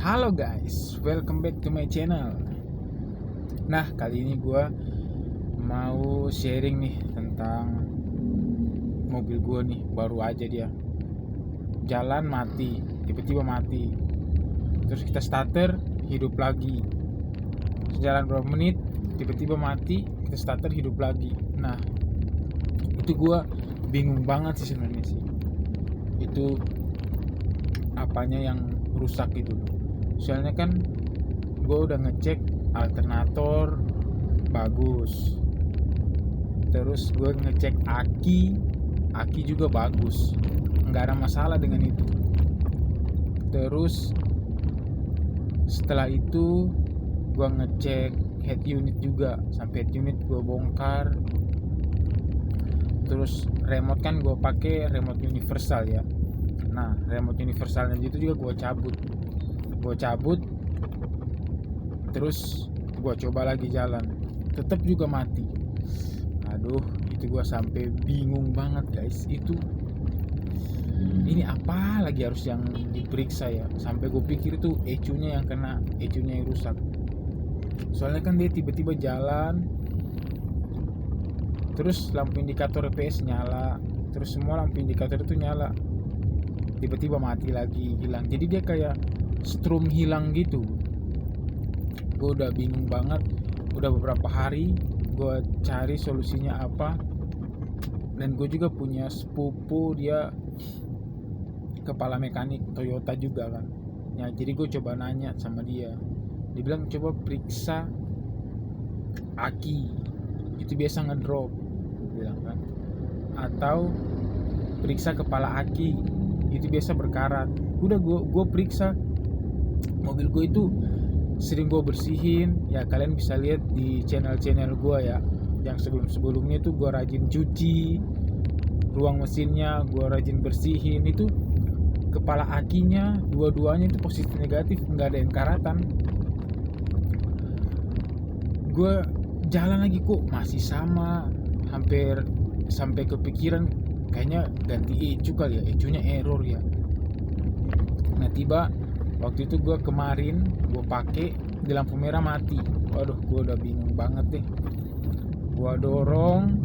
Halo guys, welcome back to my channel. Nah, kali ini gue mau sharing nih tentang mobil gue nih. Baru aja dia jalan mati, tiba-tiba mati. Terus kita starter, hidup lagi. Jalan berapa menit, tiba-tiba mati, kita starter, hidup lagi. Nah, itu gue bingung banget sih sebenarnya sih. Itu apanya yang rusak gitu. Soalnya kan gue udah ngecek alternator bagus, terus gue ngecek aki juga bagus, nggak ada masalah dengan itu. Terus setelah itu gue ngecek head unit juga, sampai head unit gue bongkar. Terus remote kan gue pakai remote universal ya. Nah, remote universalnya itu juga gue cabut, terus gue coba lagi jalan, tetap juga mati. Aduh, itu gue sampai bingung banget guys. Itu ini apa lagi harus yang diperiksa ya, sampai gue pikir itu ECU-nya yang kena, ECU-nya yang rusak. Soalnya kan dia tiba-tiba jalan, terus lampu indikator EPS nyala, terus semua lampu indikator itu nyala, tiba-tiba mati lagi, hilang. Jadi dia kayak strum hilang gitu. Gue udah bingung banget, udah beberapa hari gue cari solusinya apa. Dan gue juga punya sepupu, dia kepala mekanik Toyota juga kan ya. Jadi gue coba nanya sama dia, dia bilang coba periksa aki, itu biasa ngedrop, gue bilang kan. Atau periksa kepala aki, itu biasa berkarat. Udah gue periksa. Mobil gue itu sering gue bersihin ya, kalian bisa lihat di channel gue ya. Yang sebelumnya itu gue rajin cuci ruang mesinnya, gue rajin bersihin. Itu kepala akinya dua-duanya itu positif negatif, nggak ada yang karatan. Gue jalan lagi kok masih sama, hampir sampai kepikiran kayaknya ganti ECU kali ya, ECU-nya error ya. Nah, tiba waktu itu gue kemarin gue pakai di lampu merah mati. Waduh, gue udah bingung banget deh. Gue dorong,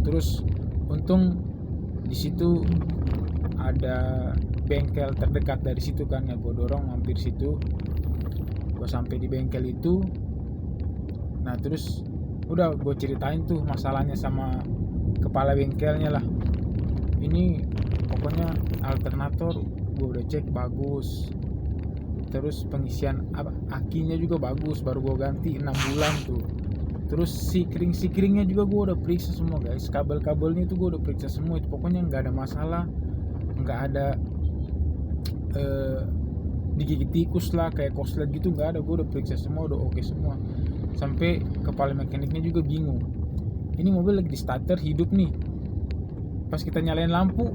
terus untung di situ ada bengkel terdekat dari situ kan ya. Gue dorong mampir situ, gue sampai di bengkel itu. Nah, terus udah gue ceritain tuh masalahnya sama kepala bengkelnya lah. Ini pokoknya alternator gue udah cek bagus, terus pengisian akinya juga bagus, baru gue ganti 6 bulan tuh. Terus sikringnya juga gue udah periksa semua guys, kabel-kabelnya itu gue udah periksa semua. Itu pokoknya nggak ada masalah, nggak ada digigit tikus lah kayak korslet gitu, nggak ada. Gue udah periksa semua, udah oke semua. Sampai kepala mekaniknya juga bingung, ini mobil lagi di starter hidup nih, pas kita nyalain lampu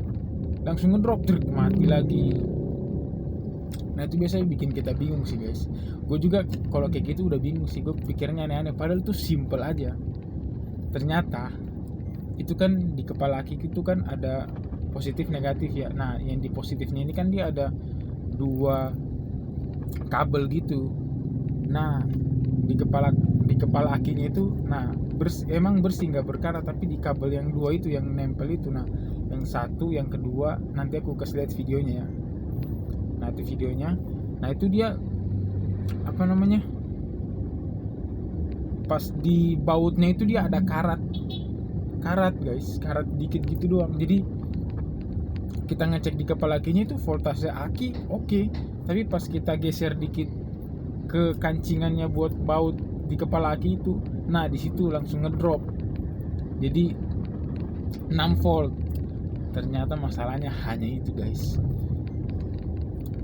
langsung ngedrop, mati lagi. Nah, itu biasanya bikin kita bingung sih guys. Gue juga kalau kayak gitu udah bingung sih, gue pikirnya aneh-aneh, padahal itu simple aja. Ternyata itu kan di kepala aki itu kan ada positif negatif ya. Nah, yang di positifnya ini kan dia ada 2 kabel gitu. Nah, di kepala akinya itu, nah emang bersih, nggak berkarat. Tapi di kabel yang 2 itu yang nempel itu, nah yang satu, yang kedua nanti aku kasih lihat videonya ya. Nah, itu videonya. Nah, itu dia apa namanya, pas di bautnya itu dia ada karat guys, karat dikit gitu doang. Jadi kita ngecek di kepala akinya itu voltase aki oke, tapi pas kita geser dikit ke kancingannya buat baut di kepala aki itu, nah di situ langsung ngedrop jadi 6 volt. Ternyata masalahnya hanya itu guys.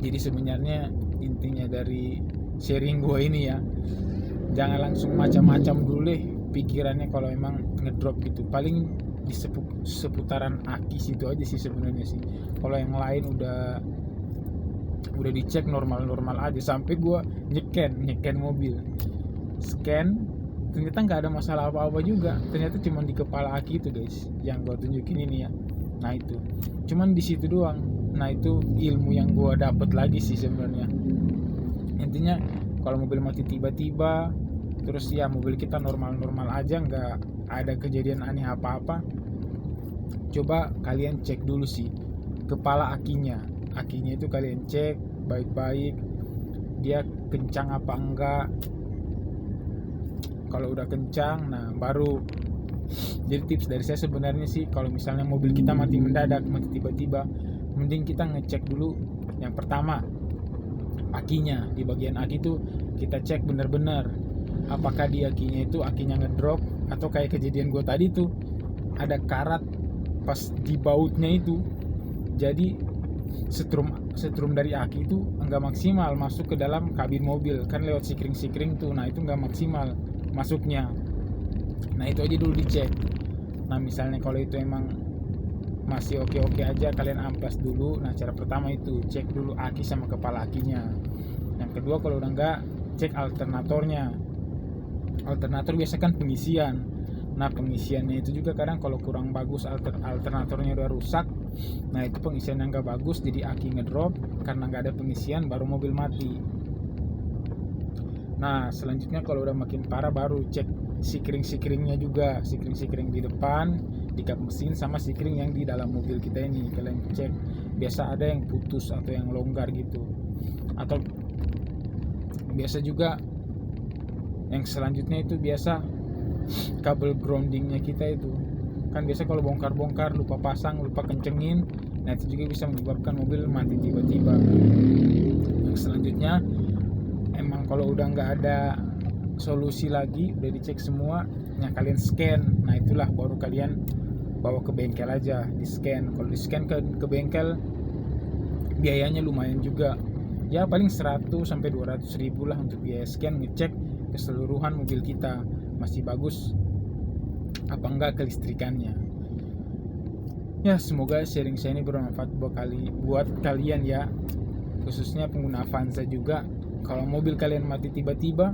Jadi sebenarnya intinya dari sharing gue ini ya, jangan langsung macam-macam dulu deh pikirannya kalau emang ngedrop gitu. Paling di seputaran aki situ aja sih sebenarnya sih. Kalau yang lain udah dicek normal aja. Sampai gue nyeken mobil, scan, ternyata nggak ada masalah apa-apa juga. Ternyata cuma di kepala aki itu guys yang gue tunjukin ini ya. Nah, itu cuman di situ doang. Nah itu ilmu yang gue dapet lagi sih sebenarnya. Intinya kalau mobil mati tiba-tiba, terus ya mobil kita normal-normal aja, nggak ada kejadian aneh apa-apa, coba kalian cek dulu sih kepala akinya itu kalian cek baik-baik, dia kencang apa enggak. Kalau udah kencang, nah baru. Jadi tips dari saya sebenarnya sih, kalau misalnya mobil kita mati mendadak, mati tiba-tiba, mending kita ngecek dulu yang pertama akinya. Di bagian aki tuh kita cek bener-bener apakah di akinya itu akinya ngedrop, atau kayak kejadian gue tadi tuh ada karat pas di bautnya itu, jadi setrum dari aki itu enggak maksimal masuk ke dalam kabin mobil, kan lewat sikring tuh. Nah itu enggak maksimal masuknya. Nah itu aja dulu dicek. Nah misalnya kalau itu emang masih oke aja, kalian amplas dulu. Nah cara pertama itu cek dulu aki sama kepala akinya. Yang kedua kalau udah enggak, cek alternatornya. Alternator biasa kan pengisian. Nah pengisiannya itu juga kadang kalau kurang bagus, alternatornya udah rusak, nah itu pengisian yang gak bagus, jadi aki ngedrop karena gak ada pengisian, baru mobil mati. Nah selanjutnya kalau udah makin parah, baru cek sikringnya juga, sikring di depan, di kap mesin, sama sikring yang di dalam mobil kita ini. Kalian cek, biasa ada yang putus atau yang longgar gitu. Atau biasa juga yang selanjutnya itu biasa kabel groundingnya kita itu kan biasa kalau bongkar lupa pasang, lupa kencengin, nah itu juga bisa menyebabkan mobil mati tiba-tiba. Yang selanjutnya emang kalau udah nggak ada solusi lagi, udah dicek semua, nah kalian scan. Nah itulah baru kalian bawa ke bengkel aja, di scan. Kalau di scan ke bengkel biayanya lumayan juga ya, paling 100 sampai 200 ribu lah untuk biaya scan, ngecek keseluruhan mobil kita masih bagus apa enggak kelistrikannya. Ya semoga sharing saya ini bermanfaat buat kalian ya, khususnya pengguna Avanza juga. Kalau mobil kalian mati tiba-tiba,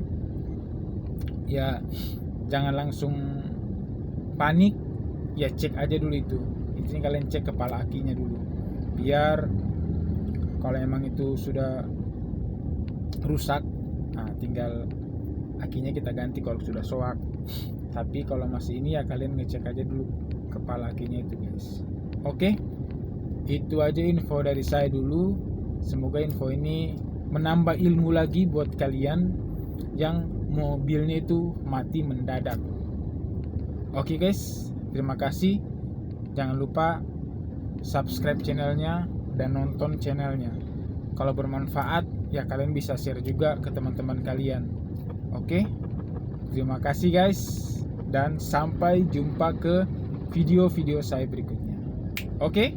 ya jangan langsung panik, ya cek aja dulu itu. Intinya kalian cek kepala akinya dulu, biar kalau emang itu sudah rusak, nah tinggal akinya kita ganti kalau sudah soak. Tapi kalau masih ini ya kalian ngecek aja dulu kepala akinya itu guys. Oke, itu aja info dari saya dulu. Semoga info ini menambah ilmu lagi buat kalian yang mobilnya itu mati mendadak. Oke guys, terima kasih. Jangan lupa subscribe channelnya dan nonton channelnya. Kalau bermanfaat ya kalian bisa share juga ke teman-teman kalian. Oke, terima kasih guys, dan sampai jumpa ke video-video saya berikutnya. Oke.